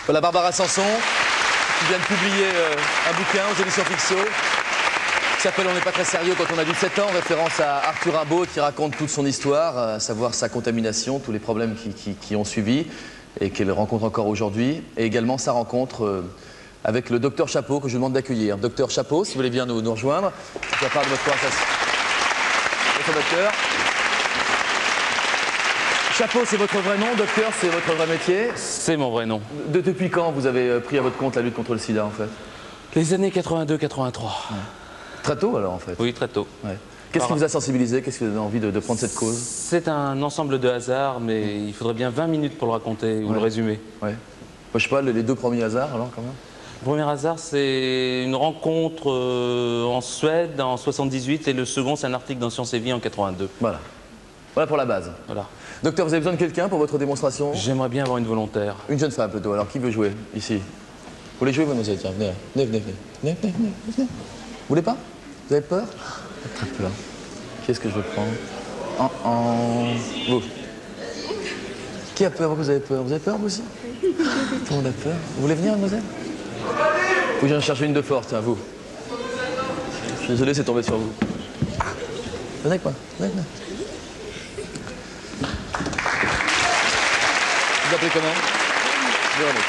Voilà Barbara Sanson, qui vient de publier un bouquin aux éditions Pixo, qui s'appelle « On n'est pas très sérieux quand on a 17 ans », référence à Arthur Rimbaud, qui raconte toute son histoire, à savoir sa contamination, tous les problèmes qui ont suivi et qu'elle rencontre encore aujourd'hui, et également sa rencontre avec le docteur Chapeau, que je vous demande d'accueillir. Docteur Chapeau, si vous voulez bien nous rejoindre, à part de votre conversation. Votre docteur. Chapeau, c'est votre vrai nom, docteur, c'est votre vrai métier? C'est mon vrai nom. Depuis quand vous avez pris à votre compte la lutte contre le sida, en fait? Les années 82-83. Ouais. Très tôt, alors, en fait? Oui, très tôt. Ouais. Qu'est-ce qui vous a sensibilisé? Qu'est-ce qui vous a donné envie de prendre cette cause? C'est un ensemble de hasards, mais il faudrait bien 20 minutes pour le raconter ou le résumer. Ouais. Moi, je sais pas, les deux premiers hasards, alors, quand même? Le premier hasard, c'est une rencontre en Suède en 78, et le second, c'est un article dans Science et Vie en 82. Voilà. Voilà pour la base. Voilà. Docteur, vous avez besoin de quelqu'un pour votre démonstration? J'aimerais bien avoir une volontaire. Une jeune femme, plutôt. Alors, qui veut jouer, ici? Vous voulez jouer, mademoiselle? Tiens, venez, venez. Vous voulez pas? Vous avez peur? Très peur. Qu'est-ce que je veux prendre? Vous. Qui a peur? Vous avez peur? Vous avez peur, vous aussi? Tout le monde a peur. Vous voulez venir, mademoiselle? Faut que j'en cherche une de force, tiens, vous. Je suis désolé, c'est tombé sur vous. Venez avec moi. Venez. Vous appelez comment? Véronique.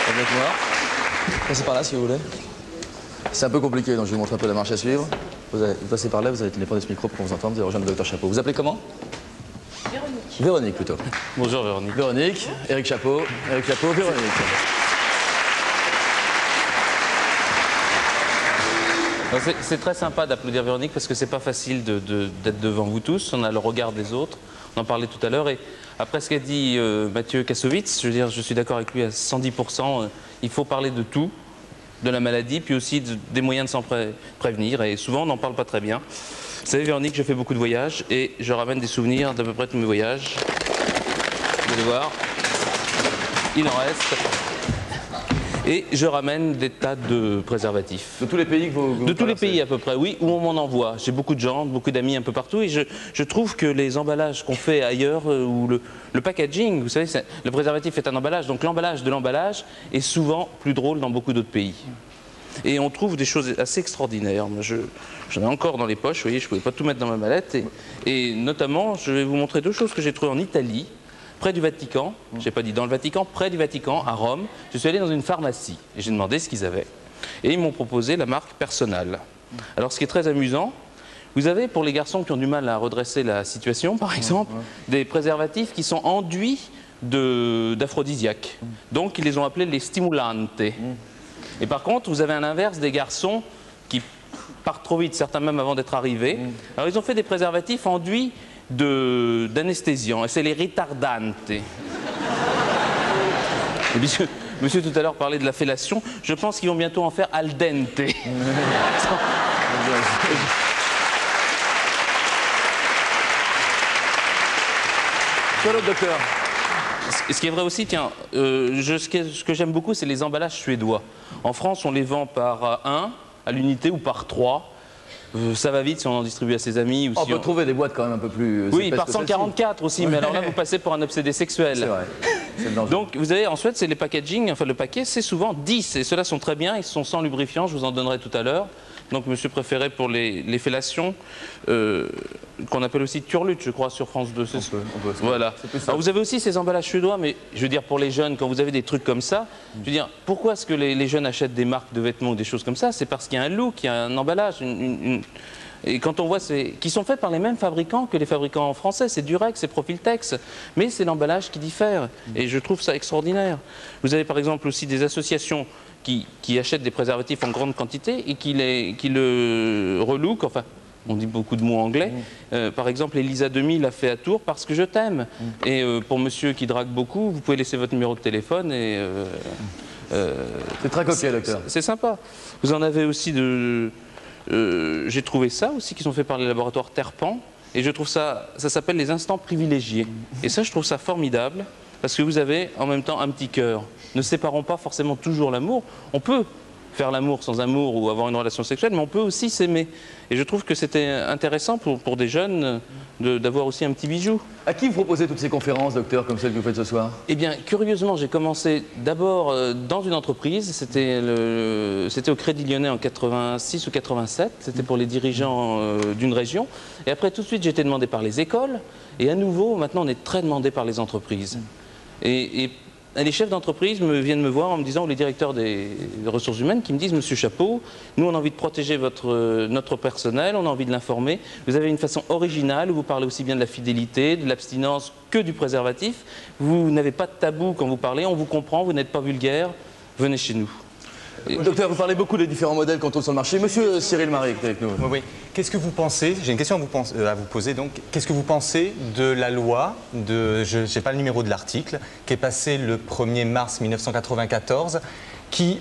Venez avec moi. Passez par là si vous voulez. C'est un peu compliqué, donc je vais vous montrer un peu la marche à suivre. Vous passez par là, vous allez téléphoner ce micro pour qu'on vous entende, vous allez rejoindre le docteur Chapeau. Vous appelez comment? Véronique. Véronique plutôt. Bonjour Véronique. Véronique, Éric Chapeau, Véronique. C'est très sympa d'applaudir Véronique parce que c'est pas facile d'être devant vous tous. On a le regard des autres. On en parlait tout à l'heure. Et après ce qu'a dit Mathieu Kassovitz, je veux dire, je suis d'accord avec lui à 110%. Il faut parler de tout, de la maladie, puis aussi des moyens de s'en prévenir. Et souvent, on n'en parle pas très bien. Vous savez, Véronique, je fais beaucoup de voyages et je ramène des souvenirs d'à peu près tous mes voyages. Vous allez voir, il en reste. Et je ramène des tas de préservatifs. De tous les pays que vous De tous les pays à peu près, oui, où on m'en envoie. J'ai beaucoup de gens, beaucoup d'amis un peu partout, et je trouve que les emballages qu'on fait ailleurs, ou le packaging, vous savez, le préservatif est un emballage, donc l'emballage de l'emballage est souvent plus drôle dans beaucoup d'autres pays. Et on trouve des choses assez extraordinaires. J'en ai encore dans les poches, vous voyez, je ne pouvais pas tout mettre dans ma mallette. Et notamment, je vais vous montrer deux choses que j'ai trouvées en Italie, près du Vatican. Je n'ai pas dit dans le Vatican, près du Vatican, à Rome. Je suis allé dans une pharmacie et j'ai demandé ce qu'ils avaient. Et ils m'ont proposé la marque Personnal. Alors, ce qui est très amusant, vous avez pour les garçons qui ont du mal à redresser la situation, par exemple, des préservatifs qui sont enduits d'aphrodisiaques. Donc, ils les ont appelés les stimulantes. Et par contre, vous avez à l'inverse des garçons qui partent trop vite, certains même avant d'être arrivés. Alors, ils ont fait des préservatifs enduits d'anesthésiants, et c'est les retardantes. Et monsieur tout à l'heure parlait de la fellation, je pense qu'ils vont bientôt en faire al dente. Quoi l'autre, docteur? Ce qui est vrai aussi, tiens, ce que j'aime beaucoup, c'est les emballages suédois. En France, on les vend par 1 à l'unité ou par 3. Ça va vite si on en distribue à ses amis. Ou on si peut trouver des boîtes quand même un peu plus... Oui, par 144 aussi, mais alors là, vous passez pour un obsédé sexuel. C'est vrai. C'est le danger. Donc, vous avez, en Suède, c'est les packaging, enfin le paquet, c'est souvent 10. Et ceux-là sont très bien, ils sont sans lubrifiant, je vous en donnerai tout à l'heure. Donc, monsieur préféré pour les fellations, qu'on appelle aussi turlute, je crois, sur France 2. On peut. Voilà. Alors, vous avez aussi ces emballages suédois, mais je veux dire, pour les jeunes, quand vous avez des trucs comme ça, je veux dire, pourquoi est-ce que les jeunes achètent des marques de vêtements ou des choses comme ça? C'est parce qu'il y a un look, il y a un emballage, Et quand on voit qui sont faits par les mêmes fabricants que les fabricants français, c'est Durex, c'est Profiltex, mais c'est l'emballage qui diffère. Et je trouve ça extraordinaire. Vous avez par exemple aussi des associations qui achètent des préservatifs en grande quantité et qui le relookent, enfin, on dit beaucoup de mots anglais. Par exemple, Elisa 2000 a fait à Tours parce que je t'aime. Et pour monsieur qui drague beaucoup, vous pouvez laisser votre numéro de téléphone et... c'est très coquet, docteur. C'est sympa. Vous en avez aussi j'ai trouvé ça aussi, qui sont faits par les laboratoires Terpan. Et je trouve ça s'appelle les instants privilégiés. Et ça, je trouve ça formidable, parce que vous avez en même temps un petit cœur. Ne séparons pas forcément toujours l'amour. On peut faire l'amour sans amour ou avoir une relation sexuelle, mais on peut aussi s'aimer. Et je trouve que c'était intéressant pour des jeunes d'avoir aussi un petit bijou. À qui vous proposez toutes ces conférences, docteur, comme celle que vous faites ce soir? Eh bien, curieusement, j'ai commencé d'abord dans une entreprise. C'était au Crédit Lyonnais en 86 ou 87. C'était pour les dirigeants d'une région. Et après, tout de suite, j'ai été demandé par les écoles. Et à nouveau, maintenant, on est très demandé par les entreprises. Et les chefs d'entreprise viennent me voir en me disant, ou les directeurs des ressources humaines, qui me disent, Monsieur Chapeau, nous on a envie de protéger notre personnel, on a envie de l'informer. Vous avez une façon originale où vous parlez aussi bien de la fidélité, de l'abstinence que du préservatif. Vous n'avez pas de tabou quand vous parlez, on vous comprend, vous n'êtes pas vulgaire, venez chez nous. Docteur, vous parlez beaucoup des différents modèles qu'on trouve sur le marché. Monsieur Cyril Marie est avec nous. Oui, oui. Qu'est-ce que vous pensez, j'ai une question à vous poser donc, qu'est-ce que vous pensez de la loi, je n'ai pas le numéro de l'article, qui est passée le 1er mars 1994, qui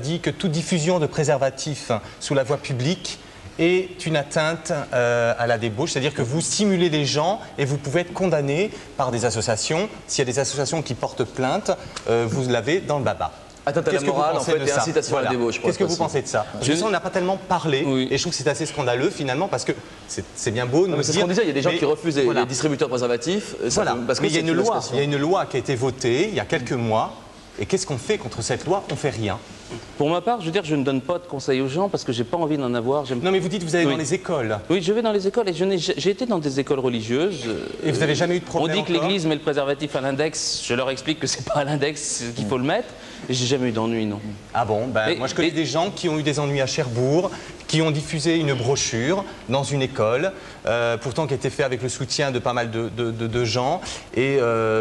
dit que toute diffusion de préservatifs sous la voie publique est une atteinte à la débauche, c'est-à-dire que vous stimulez les gens et vous pouvez être condamné par des associations. S'il y a des associations qui portent plainte, vous l'avez dans le baba. Atteinte à la morale, en fait, et incitation à la débauche. Qu'est-ce que vous pensez de ça? Je sens qu'on n'a pas tellement parlé, et je trouve que c'est assez scandaleux, finalement, parce que c'est bien beau de nous dire... C'est ce qu'on disait, il y a des gens qui refusent les distributeurs de préservatifs. Voilà, parce qu'il y a une loi qui a été votée il y a quelques mois, et qu'est-ce qu'on fait contre cette loi? On fait rien. Pour ma part, je veux dire, je ne donne pas de conseils aux gens parce que j'ai pas envie d'en avoir. Non, mais vous dites que vous allez dans les écoles. Oui, je vais dans les écoles et j'ai été dans des écoles religieuses. Et vous n'avez jamais eu de problème? On dit que l'Église met le préservatif à l'index. Je leur explique que c'est pas à l'index qu'il faut le mettre. Et j'ai jamais eu d'ennui, non. Ah bon? Moi, je connais des gens qui ont eu des ennuis à Cherbourg, qui ont diffusé une brochure dans une école, pourtant qui était fait avec le soutien de pas mal de gens. Et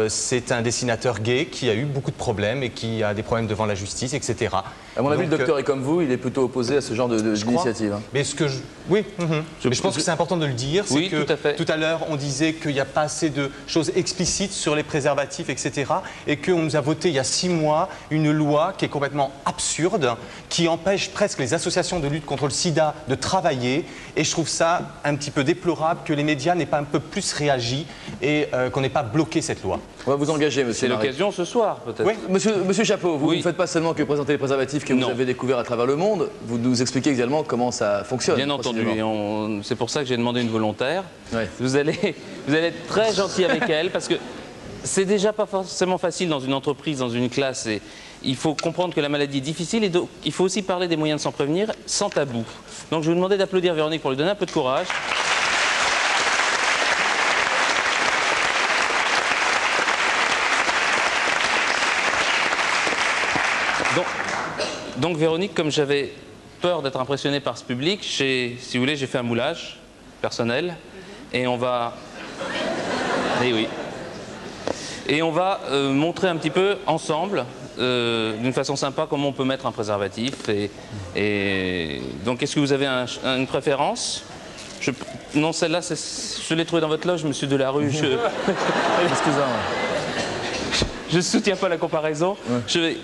c'est un dessinateur gay qui a eu beaucoup de problèmes et qui a des problèmes devant la justice, etc. À mon avis, le docteur est comme vous, il est plutôt opposé à ce genre d'initiative. Mais oui, mais je pense que c'est important de le dire. Oui, tout à fait. Tout à l'heure, on disait qu'il n'y a pas assez de choses explicites sur les préservatifs, etc. Et qu'on nous a voté il y a 6 mois une loi qui est complètement absurde, qui empêche presque les associations de lutte contre le sida de travailler. Et je trouve ça un petit peu déplorable que les médias n'aient pas un peu plus réagi et qu'on n'ait pas bloqué cette loi. On va vous engager, monsieur. C'est l'occasion ce soir, peut-être. Oui. Monsieur Chapeau, vous ne faites pas seulement que présenter les préservatifs que vous avez découverts à travers le monde, vous nous expliquez également comment ça fonctionne. Bien entendu, c'est pour ça que j'ai demandé une volontaire. Ouais. Vous allez être très gentil avec elle parce que c'est déjà pas forcément facile dans une entreprise, dans une classe. Et il faut comprendre que la maladie est difficile et donc il faut aussi parler des moyens de s'en prévenir sans tabou. Donc je vais vous demander d'applaudir Véronique pour lui donner un peu de courage. Donc Véronique, comme j'avais peur d'être impressionné par ce public, si vous voulez, j'ai fait un moulage personnel et on va... Eh oui. Et on va montrer un petit peu ensemble, d'une façon sympa, comment on peut mettre un préservatif. Et donc, est-ce que vous avez une préférence? Non, celle-là, je l'ai trouvée dans votre loge, monsieur Delarue. Excusez-moi. Je ne soutiens pas la comparaison. Ouais.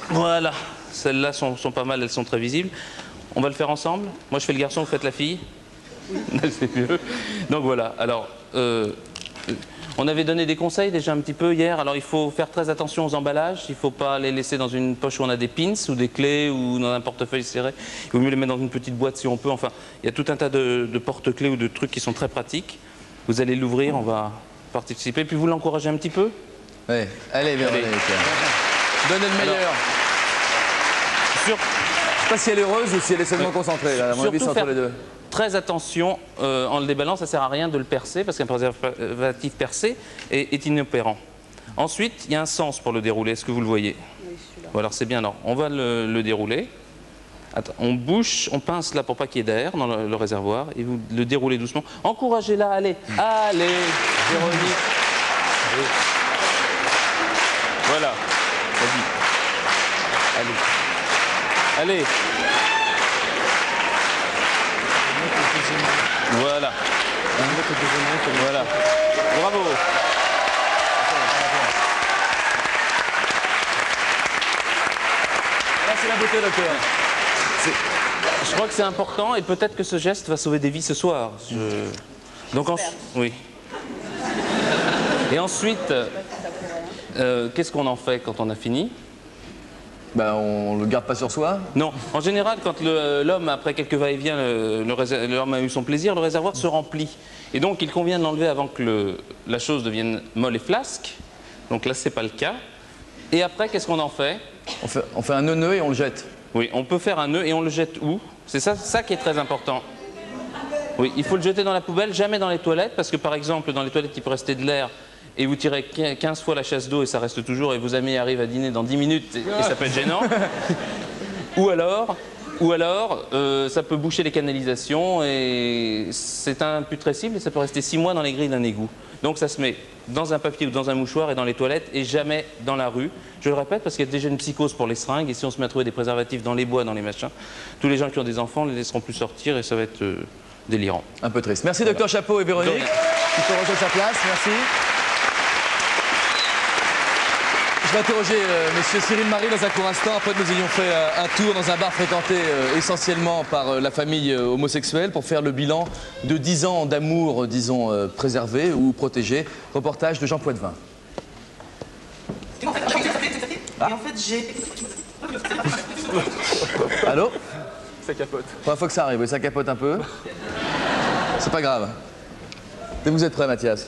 Voilà. Celles-là sont pas mal, elles sont très visibles. On va le faire ensemble. Moi, je fais le garçon, vous faites la fille. Oui. C'est mieux. Donc voilà. Alors, on avait donné des conseils déjà un petit peu hier. Alors, il faut faire très attention aux emballages. Il ne faut pas les laisser dans une poche où on a des pins ou des clés ou dans un portefeuille serré. Il vaut mieux les mettre dans une petite boîte si on peut. Enfin, il y a tout un tas de porte-clés ou de trucs qui sont très pratiques. Vous allez l'ouvrir, on va participer. Puis vous l'encouragez un petit peu. Oui. Allez, Véronique. Donnez le meilleur. Je ne sais pas si elle est heureuse ou si elle est seulement concentrée. Là. À mon avis, c'est entre les deux. Très attention, en le déballant, ça ne sert à rien de le percer parce qu'un préservatif percé est inopérant. Ensuite, il y a un sens pour le dérouler. Est-ce que vous le voyez? Oui, celui-là. Bon, alors c'est bien. Alors, on va le dérouler. Attends, on bouche, on pince là pour pas qu'il y ait d'air dans le réservoir et vous le déroulez doucement. Encouragez-la, allez. Allez, Véronique. Allez. Voilà. Vas-y. Allez. Allez. Voilà. Voilà. Bravo. Là, c'est la beauté, docteur. Je crois que c'est important et peut-être que ce geste va sauver des vies ce soir. Donc, oui. Et ensuite, qu'est-ce qu'on en fait quand on a fini? Bah, on le garde pas sur soi. Non, en général, quand l'homme, après quelques va-et-vient, l'homme a eu son plaisir, le réservoir se remplit. Et donc, il convient de l'enlever avant que la chose devienne molle et flasque. Donc là, c'est pas le cas. Et après, qu'est-ce qu'on en fait? On fait un nœud et on le jette. Oui, on peut faire un nœud et on le jette où? C'est ça qui est très important. Oui, il faut le jeter dans la poubelle, jamais dans les toilettes, parce que par exemple, dans les toilettes, il peut rester de l'air et vous tirez 15 fois la chasse d'eau et ça reste toujours, et vos amis arrivent à dîner dans 10 minutes et ça peut être gênant. Ou alors, ça peut boucher les canalisations et c'est imputrescible et ça peut rester 6 mois dans les grilles d'un égout. Donc ça se met dans un papier ou dans un mouchoir et dans les toilettes et jamais dans la rue. Je le répète parce qu'il y a déjà une psychose pour les seringues et si on se met à trouver des préservatifs dans les bois, dans les machins, tous les gens qui ont des enfants ne les laisseront plus sortir et ça va être délirant. Un peu triste. Merci Docteur Chapeau et Véronique. Il faut rejoindre sa place, merci. Je vais interroger monsieur Cyril Marie dans un court instant. Après que nous ayons fait un tour dans un bar fréquenté essentiellement par la famille homosexuelle pour faire le bilan de 10 ans d'amour, disons, préservé ou protégé. Reportage de Jean Poitvin. Et en fait, j'ai... Allô? Ça capote. Première fois que ça arrive, oui, ça capote un peu. C'est pas grave. Et vous êtes prêt, Mathias?